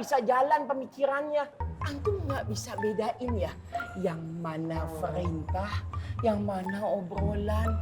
bisa jalan pemikirannya. Antum nggak bisa bedain ya, yang mana perintah, yang mana obrolan.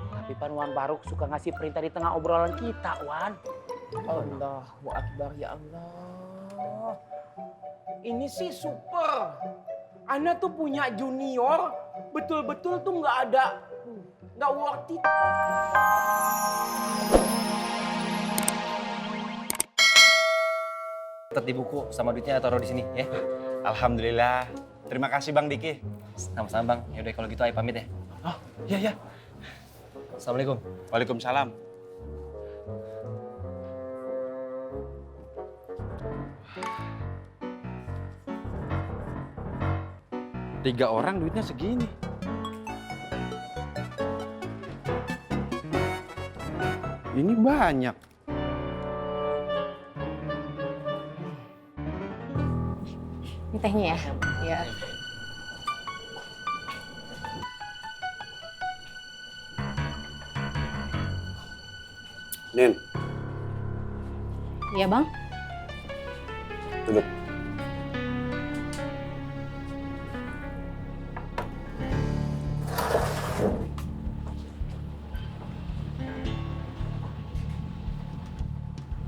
Tapi Pan Wan Baruk suka ngasih perintah di tengah obrolan kita, Wan. Allahu Akbar ya Allah. Ini sih super. Ana tuh punya junior, betul-betul tuh nggak worth it. Catat di buku sama duitnya taruh di sini ya. Alhamdulillah. Terima kasih Bang Diki. Sama-sama Bang. Yaudah kalau gitu Ai pamit ya. Oh, iya. Assalamualaikum. Waalaikumsalam. Tiga orang duitnya segini. Ini banyak. Ini tehnya ya? Iya. Nin, Iya, Bang. duduk.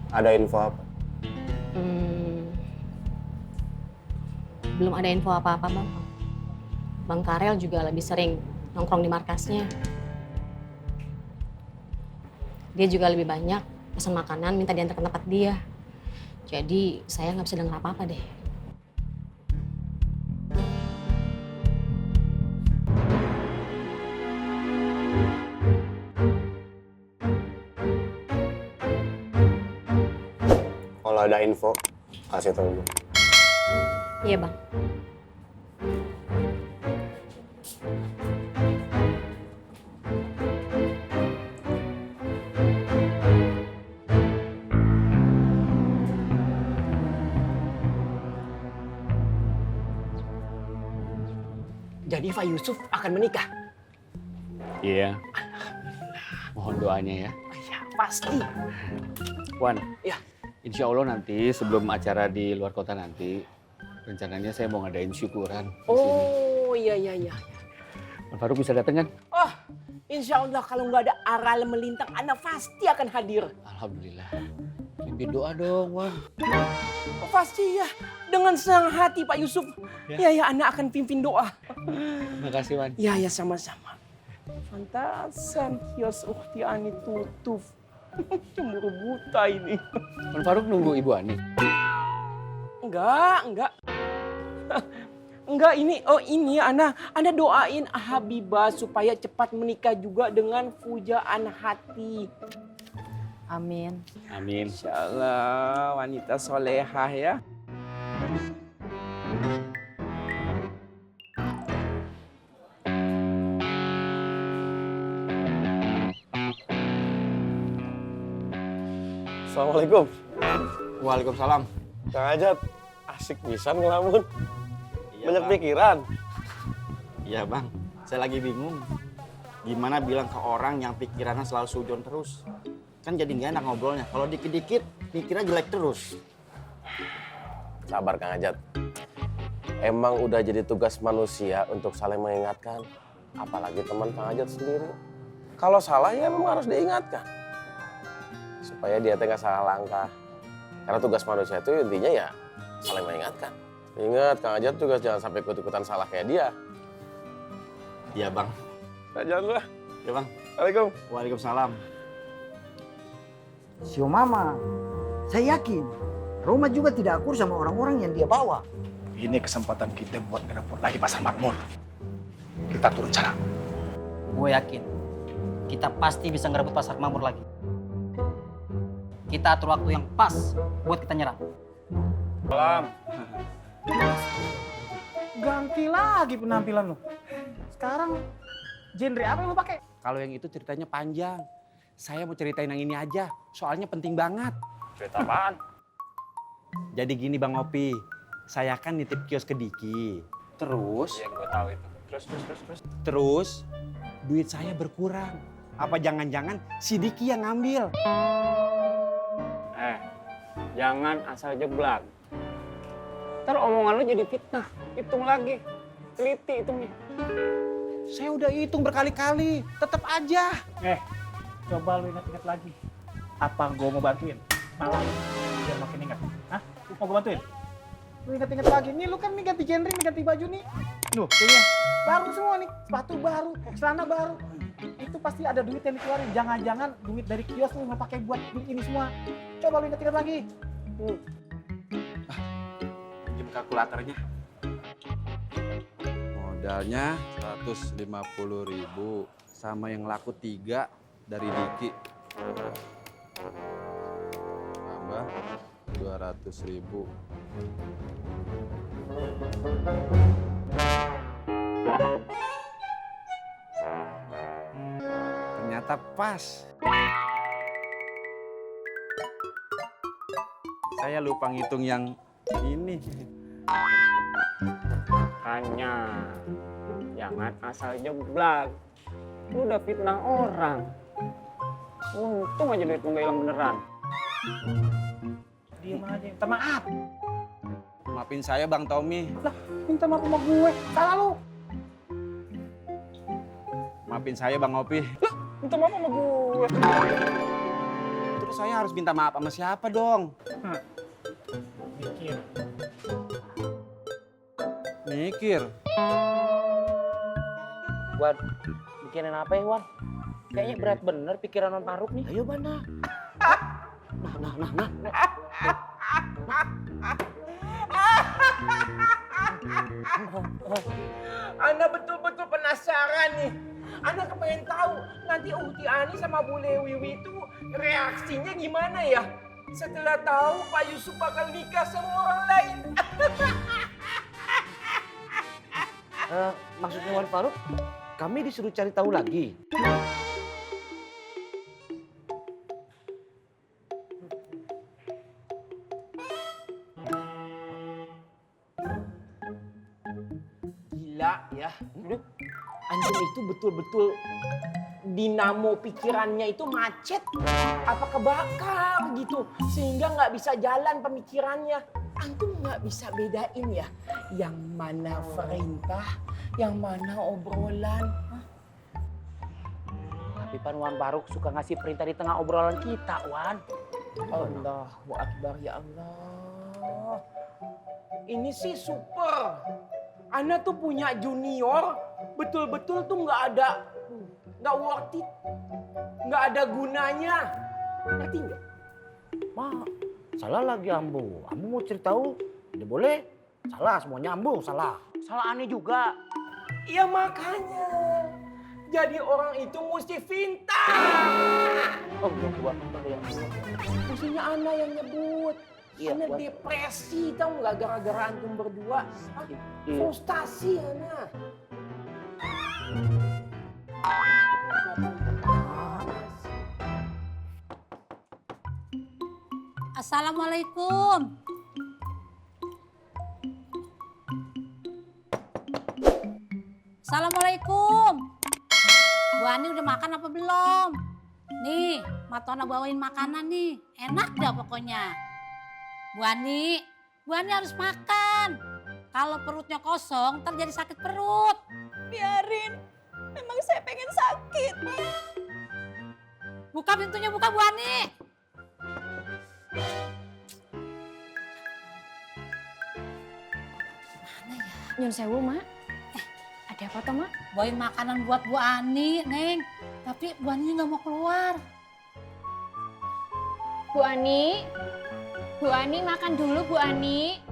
Ada info apa? Belum ada info apa-apa, Bang. Bang Karel juga lebih sering nongkrong di markasnya. Dia juga lebih banyak pesan makanan, minta diantar ke tempat dia. Jadi saya nggak bisa dengar apa-apa deh. Kalau ada info, kasih tahu gue. Iya, Bang. Jadi Pak Yusuf akan menikah? Iya. Mohon doanya ya. Ya pasti. Wan, Ya. insya Allah nanti sebelum acara di luar kota nanti, rencananya saya mau ngadain syukuran di sini. Oh iya. Wan Faruk bisa datang kan? Oh, insya Allah kalau nggak ada aral melintang, Anda pasti akan hadir. Alhamdulillah. Pimpin doa dong, Wan. Oh, pasti ya, dengan senang hati Pak Yusuf. Ya, Anda akan pimpin doa. Makasih, Wan. Ya, sama-sama. Fantasan, kios ukhti Ani tutup. Cemburu buta ini. Wan Faruk nunggu Ibu Ani. Enggak. Enggak, ini Anda doain Habibah supaya cepat menikah juga dengan pujaan hati. Amin. Amin. Insya Allah wanita solehah ya. Assalamualaikum. Waalaikumsalam. Kang Ajat, asik pisan ngelamun. Banyak pikiran. Iya bang, saya lagi bingung. Gimana bilang ke orang yang pikirannya selalu sujon terus? Kan jadi nggak enak ngobrolnya. Kalau dikit-dikit pikirnya jelek terus. Sabar Kang Ajat. Emang udah jadi tugas manusia untuk saling mengingatkan. Apalagi teman Kang Ajat sendiri. Kalau salah ya memang harus diingatkan. Supaya dia nggak salah langkah. Karena tugas manusia itu intinya ya saling mengingatkan. Ingat Kang Ajat juga jangan sampai ikut-ikutan salah kayak dia. Iya bang. Nah, jangan lupa. Iya bang. Assalamualaikum. Waalaikumsalam. Sio Mama, saya yakin Roma juga tidak akur sama orang-orang yang dia bawa. Ini kesempatan kita buat ngerebut lagi pasar makmur. Kita turun cara. Gue yakin kita pasti bisa ngerebut pasar makmur lagi. Kita atur waktu yang pas buat kita nyerang. Salam. Ganti lagi penampilan lo. Sekarang genre apa yang lo pakai? Kalau yang itu ceritanya panjang. Saya mau ceritain yang ini aja, soalnya penting banget. Cerita apaan? Jadi gini Bang Opi, saya kan nitip kios ke Diki. Terus? Iya, gue tahu itu. Terus, duit saya berkurang. Apa jangan-jangan si Diki yang ngambil? Jangan asal jeblak. Ntar omongan lu jadi fitnah. Hitung lagi. Teliti hitungnya. Saya udah hitung berkali-kali, tetap aja. Coba lu ingat-ingat lagi. Apa gue mau bantuin? Malah biar makin ingat. Hah? Lu mau gue bantuin? Lu ingat-ingat lagi. Nih lu kan nih ganti genre, nih ganti baju nih. Nuh, kayaknya baru semua nih. Sepatu baru, celana baru. Itu pasti ada duit yang dikeluarin. Jangan-jangan duit dari kios lu nggak pakai buat beli ini semua. Coba lu ingat-ingat lagi. Pinjam kalkulatornya. Modalnya 150.000 sama yang laku 3 dari Diki. Tambah 200.000. Ternyata pas. Saya lupa ngitung yang ini. Hanya jangan asal jeblak. Lu udah fitnah orang. Untung aja duit lu nggak hilang beneran. Diem aja, minta maaf. Maafin saya Bang Tommy. Lah, minta maaf sama gue. Salah lu. Maafin saya Bang Opi. Minta maaf sama gue. Terus saya harus minta maaf sama siapa dong? Mikir. Mikir. Wan, mikirin apa ya Wan? Kayaknya berat bener pikiran Wan Faruk nih. Ayo Bana. Ana betul-betul penasaran nih. Ana kepengen tahu nanti Uhti Ani sama Bule Wiwi itu reaksinya gimana ya? Setelah tahu Pak Yusuf bakal nikah sama orang lain. Maksudnya Wan Faruk, kami disuruh cari tahu lagi. Gila ya. Anjing itu betul-betul dinamo pikirannya itu macet. Apa kebakar gitu. Sehingga nggak bisa jalan pemikirannya. Antum nggak bisa bedain ya. Yang mana perintah, yang mana obrolan. Tapi Pan Wan Faruk suka ngasih perintah di tengah obrolan kita, Wan. Allahu Akbar ya Allah. Ini sih super. Ana tuh punya junior, betul-betul tuh nggak worth it, nggak ada gunanya. Ngerti nggak? Ma, salah lagi Ambu. Ambu mau cerita tahu, tidak boleh. Salah semuanya Ambu, salah. Salah aneh juga. Ya makanya. Jadi orang itu mesti pintar. Oh, coba. Mestinya Ana yang nyebut. Iya, Ana Wan. depresi tau nggak gara-gara antum berdua. Frustasi Ana. Assalamualaikum. Assalamualaikum. Bu Ani udah makan apa belum? Nih, Matona bawain makanan nih. Enak dah pokoknya. Bu Ani harus makan. Kalau perutnya kosong, ntar jadi sakit perut. Biarin, memang saya pengen sakit. Buka pintunya, buka Bu Ani. Mana ya? Nyun sewu, Mak. Ada apa toh, Mak? Bawain makanan buat Bu Ani, Neng. Tapi Bu Ani nggak mau keluar. Bu Ani makan dulu Bu Ani.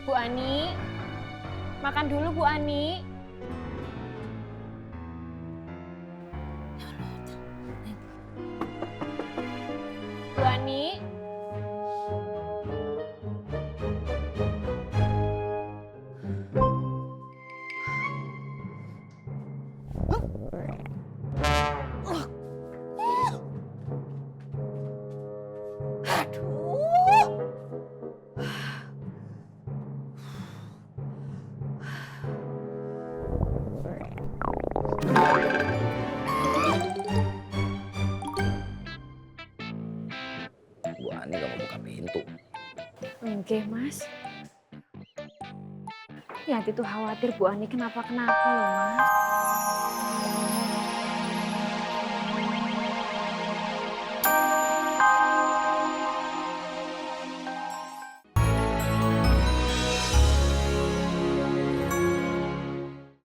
Bu Ani, makan dulu Bu Ani. Bu Ani. Bu Ani gak mau buka pintu. Oke, Mas. Yati tuh khawatir Bu Ani kenapa-kenapa loh, Mas.